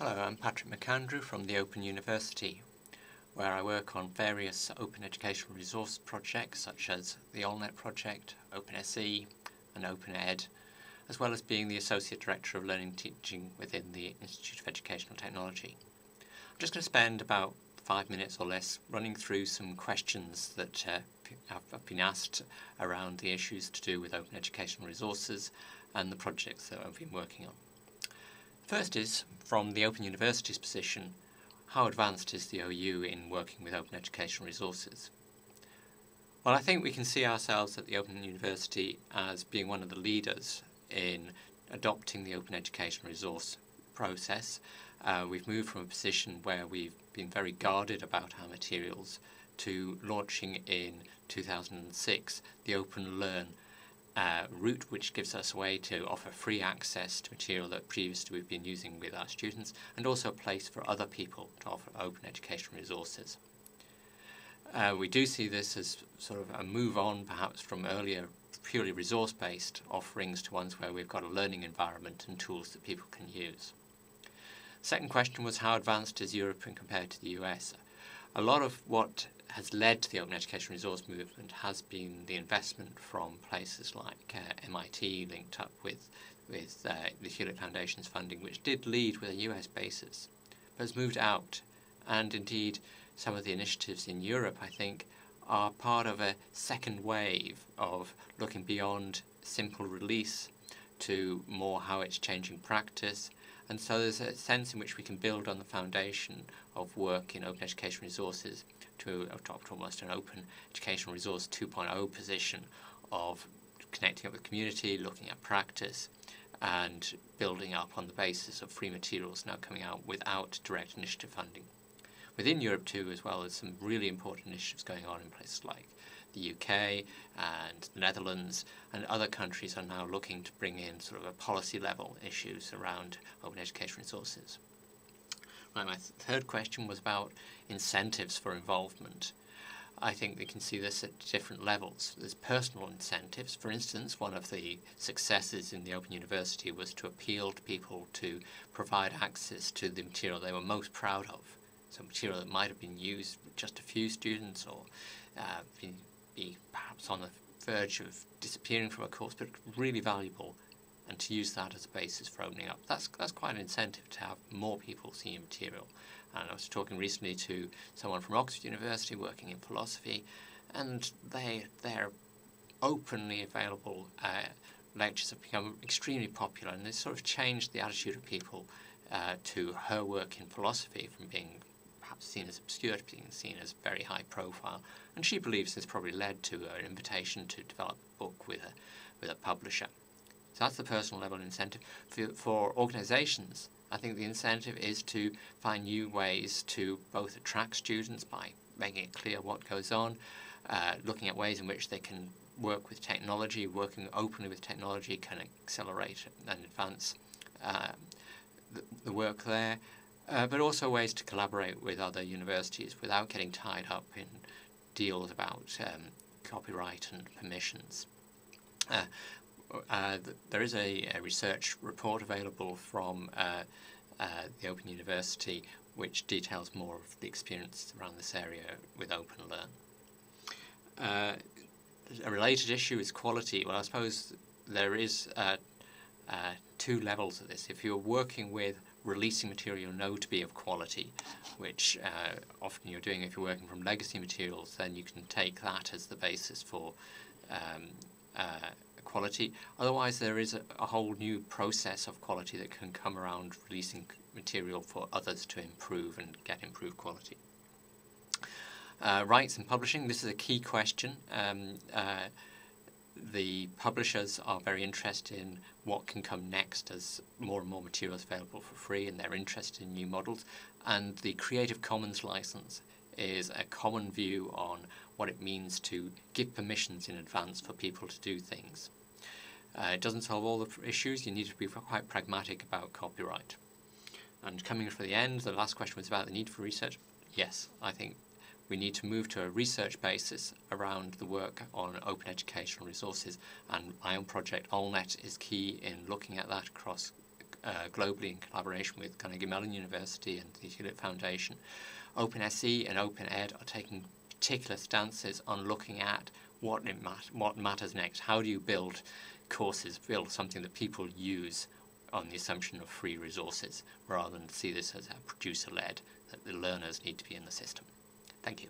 Hello, I'm Patrick McAndrew from the Open University, where I work on various open educational resource projects such as the OLnet project, OpenSE and OpenEd, as well as being the Associate Director of Learning and Teaching within the Institute of Educational Technology. I'm just going to spend about 5 minutes or less running through some questions that have been asked around the issues to do with open educational resources and the projects that I've been working on. First is, from the Open University's position, how advanced is the OU in working with open educational resources? Well, I think we can see ourselves at the Open University as being one of the leaders in adopting the open educational resource process. We've moved from a position where we've been very guarded about our materials to launching in 2006 the OpenLearn route, which gives us a way to offer free access to material that previously we've been using with our students, and also a place for other people to offer open educational resources. We do see this as sort of a move on perhaps from earlier purely resource-based offerings to ones where we've got a learning environment and tools that people can use. Second question was, how advanced is Europe compared to the US? A lot of what has led to the open education resource movement has been the investment from places like MIT, linked up with the Hewlett Foundation's funding, which did lead with a US basis, but has moved out. And indeed, some of the initiatives in Europe, I think, are part of a second wave of looking beyond simple release to more how it's changing practice. And so there's a sense in which we can build on the foundation of work in open education resources to adopt almost an open educational resource 2.0 position of connecting up with community, looking at practice, and building up on the basis of free materials now coming out without direct initiative funding. Within Europe too, as well, there's some really important initiatives going on in places like the UK and the Netherlands, and other countries are now looking to bring in sort of a policy level issues around open education resources. Right, my third question was about incentives for involvement. I think we can see this at different levels. There's personal incentives. For instance, one of the successes in the Open University was to appeal to people to provide access to the material they were most proud of. So material that might have been used with just a few students or be perhaps on the verge of disappearing from a course, but really valuable, and to use that as a basis for opening up. That's quite an incentive to have more people seeing material. And I was talking recently to someone from Oxford University working in philosophy, and their openly available lectures have become extremely popular, and they sort of changed the attitude of people to her work in philosophy from being perhaps seen as obscure to being seen as very high profile. And she believes this probably led to an invitation to develop a book with a publisher. So that's the personal level incentive. For organisations, I think the incentive is to find new ways to both attract students by making it clear what goes on, looking at ways in which they can work with technology. Working openly with technology can accelerate and advance the work there, but also ways to collaborate with other universities without getting tied up in deals about copyright and permissions. There is a research report available from the Open University which details more of the experience around this area with OpenLearn. A related issue is quality. Well, I suppose there is two levels of this. If you're working with releasing material you know to be of quality, which often you're doing if you're working from legacy materials, then you can take that as the basis for quality. Otherwise, there is a whole new process of quality that can come around releasing material for others to improve and get improved quality. Rights and publishing, this is a key question. The publishers are very interested in what can come next as more and more materials available for free, and they're interested in new models. And the Creative Commons license is a common view on what it means to give permissions in advance for people to do things. It doesn't solve all the issues. You need to be quite pragmatic about copyright. And coming to the end, the last question was about the need for research. Yes, I think we need to move to a research basis around the work on open educational resources, and my own project, OLnet, is key in looking at that across globally in collaboration with Carnegie Mellon University and the Hewlett Foundation. OpenSE and OpenEd are taking particular stances on looking at what matters next. How do you build courses, build something that people use on the assumption of free resources, rather than see this as a producer-led, that the learners need to be in the system. Thank you.